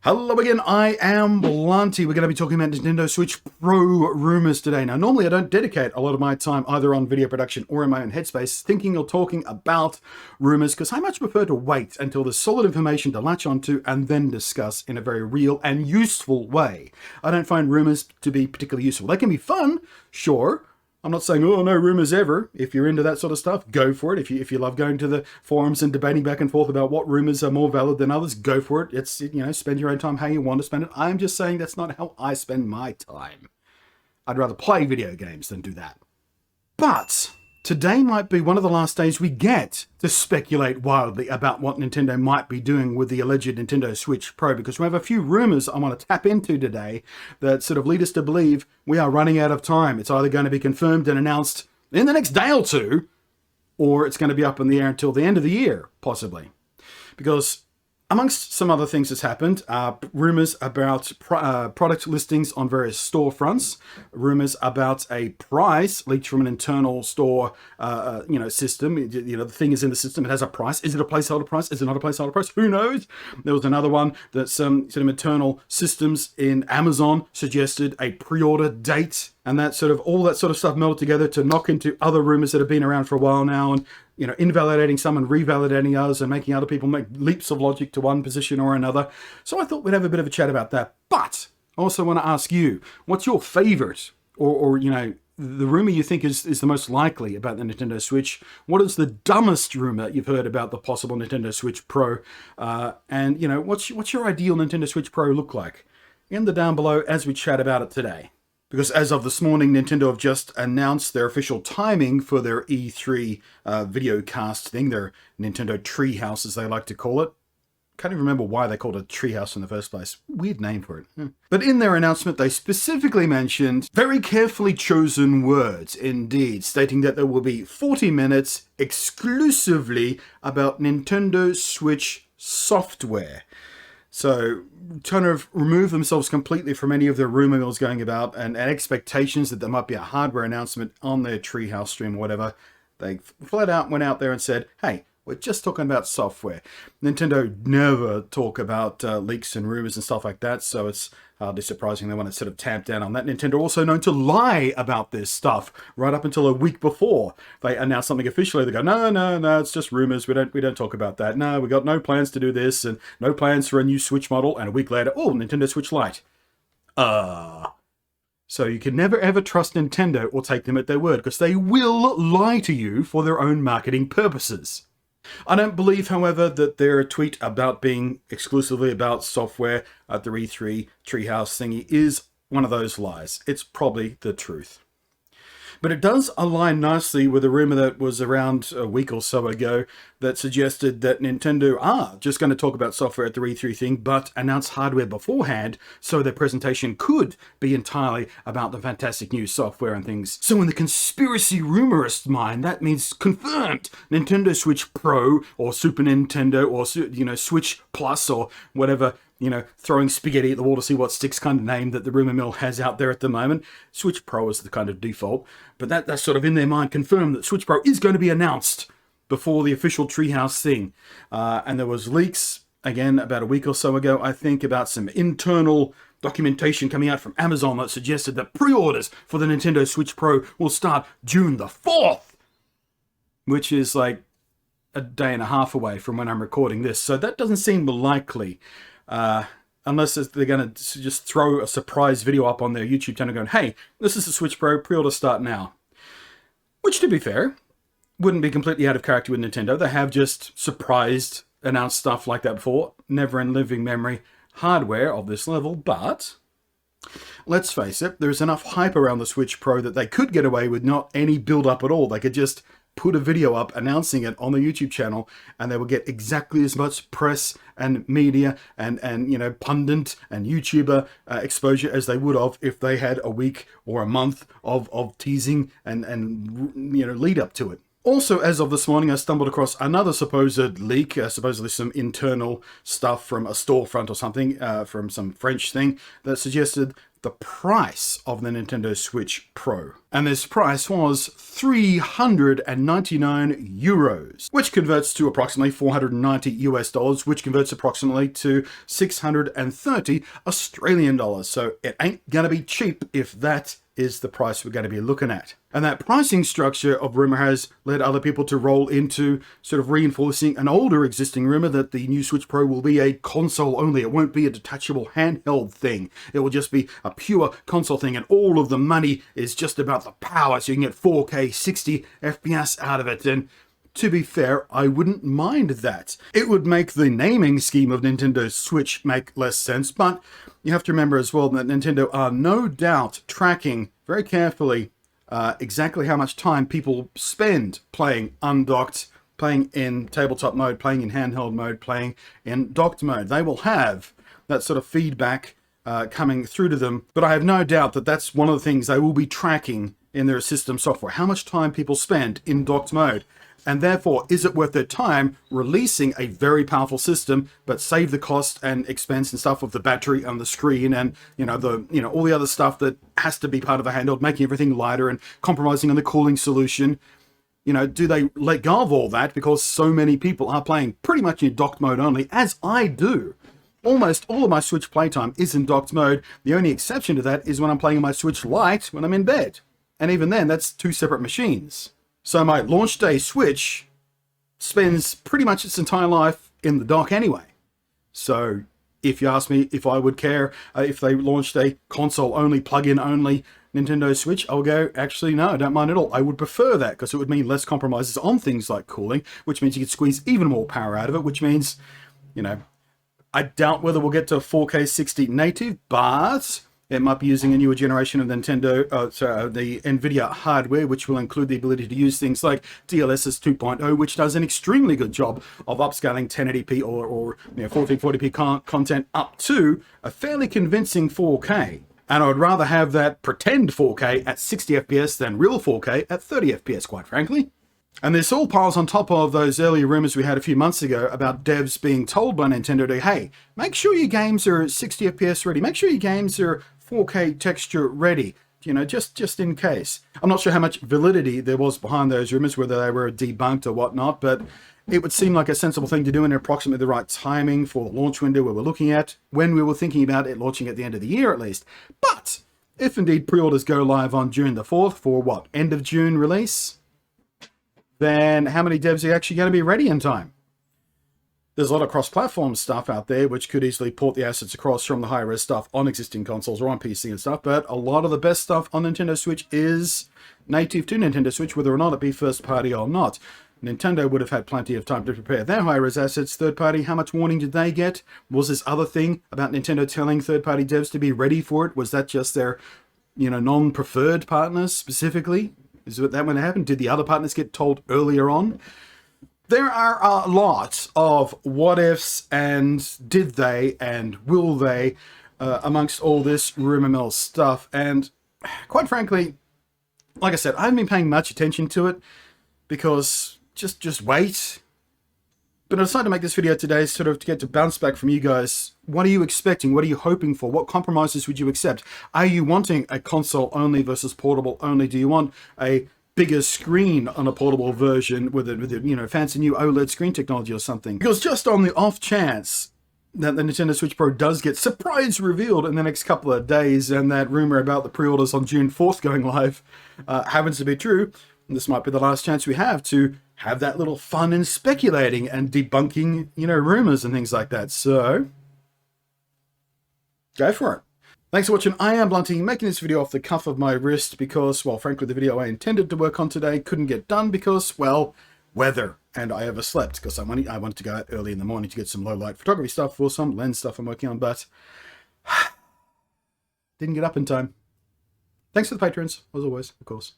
Hello again, I am Blunty. We're going to be talking about Nintendo Switch Pro rumors today. Now, normally I don't dedicate a lot of my time either on video production or in my own headspace thinking or talking about rumors, because I much prefer to wait until there's solid information to latch onto and then discuss in a very real and useful way. I don't find rumors to be particularly useful. They can be fun, sure. I'm not saying, oh, no rumors ever. If you're into that sort of stuff, go for it. If you love going to the forums and debating back and forth about what rumors are more valid than others, go for it. It's, spend your own time how you want to spend it. I'm just saying that's not how I spend my time. I'd rather play video games than do that. But today might be one of the last days we get to speculate wildly about what Nintendo might be doing with the alleged Nintendo Switch Pro, because we have a few rumors I want to tap into today that sort of lead us to believe we are running out of time. It's either going to be confirmed and announced in the next day or two, or it's going to be up in the air until the end of the year, possibly. Because amongst some other things that's happened, rumors about product listings on various storefronts, rumors about a price leaked from an internal store, system. The thing is in the system, it has a price. Is it a placeholder price? Is it not a placeholder price? Who knows? There was another one that some sort of internal systems in Amazon suggested a pre-order date, and that sort of all that sort of stuff melded together to knock into other rumors that have been around for a while now, and invalidating some and revalidating others and making other people make leaps of logic to one position or another. So I thought we'd have a bit of a chat about that. But I also want to ask you, what's your favorite or the rumor you think is the most likely about the Nintendo Switch? What is the dumbest rumor you've heard about the possible Nintendo Switch Pro? And what's your ideal Nintendo Switch Pro look like? In the down below as we chat about it today. Because as of this morning, Nintendo have just announced their official timing for their E3 video cast thing, their Nintendo Treehouse, as they like to call it. Can't even remember why they called it Treehouse in the first place. Weird name for it. But in their announcement, they specifically mentioned very carefully chosen words indeed, stating that there will be 40 minutes exclusively about Nintendo Switch software. So, trying to remove themselves completely from any of the rumor mills going about and expectations that there might be a hardware announcement on their Treehouse stream or whatever. They flat out went out there and said, hey, we're just talking about software. Nintendo never talk about leaks and rumors and stuff like that, so it's hardly surprising they want to sort of tamp down on that. Nintendo also known to lie about this stuff right up until a week before they announce something officially. They go, no, it's just rumors. We don't talk about that. No, we got no plans to do this and no plans for a new Switch model. And a week later, oh, Nintendo Switch Lite. So you can never ever trust Nintendo or take them at their word, because they will lie to you for their own marketing purposes. I don't believe, however, that their tweet about being exclusively about software at the E3 Treehouse thingy is one of those lies. It's probably the truth. But it does align nicely with a rumor that was around a week or so ago that suggested that Nintendo are just going to talk about software at the E3 thing, but announce hardware beforehand, so their presentation could be entirely about the fantastic new software and things. So in the conspiracy rumorist mind, that means confirmed Nintendo Switch Pro or Super Nintendo or Switch Plus or whatever, throwing spaghetti at the wall to see what sticks kind of name that the rumor mill has out there at the moment. Switch Pro is the kind of default, but that's sort of in their mind confirmed that Switch Pro is going to be announced before the official Treehouse thing. And there was leaks, again, about a week or so ago, I think, about some internal documentation coming out from Amazon that suggested that pre-orders for the Nintendo Switch Pro will start June the 4th, which is like a day and a half away from when I'm recording this. So that doesn't seem likely. Unless they're going to just throw a surprise video up on their YouTube channel going, hey, this is the Switch Pro, pre-order start now. Which, to be fair, wouldn't be completely out of character with Nintendo. They have just announced stuff like that before. Never in living memory hardware of this level, but let's face it, there's enough hype around the Switch Pro that they could get away with not any build-up at all. They could just put a video up announcing it on the YouTube channel, and they will get exactly as much press and media and pundit and YouTuber exposure as they would have if they had a week or a month of teasing and lead up to it. Also, as of this morning, I stumbled across another supposed leak, supposedly some internal stuff from a storefront or something, from some French thing, that suggested the price of the Nintendo Switch Pro. And this price was 399 euros, which converts to approximately 490 US dollars, which converts approximately to 630 Australian dollars. So it ain't gonna be cheap if that is the price we're going to be looking at. And that pricing structure of rumor has led other people to roll into sort of reinforcing an older existing rumor that the new Switch Pro will be a console only. It won't be a detachable handheld thing. It will just be a pure console thing, and all of the money is just about the power, so you can get 4K 60 FPS out of it. And to be fair, I wouldn't mind that. It would make the naming scheme of Nintendo Switch make less sense, but you have to remember as well that Nintendo are no doubt tracking very carefully exactly how much time people spend playing undocked, playing in tabletop mode, playing in handheld mode, playing in docked mode. They will have that sort of feedback coming through to them, but I have no doubt that that's one of the things they will be tracking in their system software, how much time people spend in docked mode. And therefore, is it worth their time releasing a very powerful system, but save the cost and expense and stuff of the battery and the screen and, all the other stuff that has to be part of a handheld, making everything lighter and compromising on the cooling solution? Do they let go of all that because so many people are playing pretty much in docked mode only, as I do? Almost all of my Switch playtime is in docked mode. The only exception to that is when I'm playing on my Switch Lite when I'm in bed. And even then, that's two separate machines. So my launch day Switch spends pretty much its entire life in the dock anyway. So if you ask me if I would care if they launched a console-only, plug-in only Nintendo Switch, I'll go, actually, no, I don't mind at all. I would prefer that because it would mean less compromises on things like cooling, which means you could squeeze even more power out of it, which means, I doubt whether we'll get to 4K 60 native, but it might be using a newer generation of the NVIDIA hardware, which will include the ability to use things like DLSS 2.0, which does an extremely good job of upscaling 1080p or 1440p content up to a fairly convincing 4K. And I would rather have that pretend 4K at 60 FPS than real 4K at 30 FPS, quite frankly. And this all piles on top of those earlier rumors we had a few months ago about devs being told by Nintendo to, hey, make sure your games are 60 FPS ready. Make sure your games are 4K texture ready, just in case. I'm not sure how much validity there was behind those rumors, whether they were debunked or whatnot, but it would seem like a sensible thing to do in approximately the right timing for the launch window we were looking at, when we were thinking about it launching at the end of the year at least. But if indeed pre-orders go live on June the 4th for end of June release, then how many devs are actually going to be ready in time? There's a lot of cross-platform stuff out there which could easily port the assets across from the high-res stuff on existing consoles or on PC and stuff, but a lot of the best stuff on Nintendo Switch is native to Nintendo Switch, whether or not it be first-party or not. Nintendo would have had plenty of time to prepare their high-res assets. Third-party, how much warning did they get? Was this other thing about Nintendo telling third-party devs to be ready for it? Was that just their, non-preferred partners specifically? Is that when it happened? Did the other partners get told earlier on? There are a lot of what-ifs and did they and will they amongst all this rumor mill stuff. And quite frankly, like I said, I haven't been paying much attention to it because just wait. But I decided to make this video today sort of to get to bounce back from you guys. What are you expecting? What are you hoping for? What compromises would you accept? Are you wanting a console only versus portable only? Do you want a bigger screen on a portable version with a fancy new OLED screen technology or something? Because just on the off chance that the Nintendo Switch Pro does get surprise revealed in the next couple of days and that rumor about the pre-orders on June 4th going live happens to be true, this might be the last chance we have to have that little fun and speculating and debunking, rumors and things like that. So, go for it. Thanks for watching. I am Blunty, making this video off the cuff of my wrist because, well, frankly, the video I intended to work on today couldn't get done because, well, weather. And I overslept because I wanted to go out early in the morning to get some low-light photography stuff for some lens stuff I'm working on, but didn't get up in time. Thanks to the patrons, as always, of course.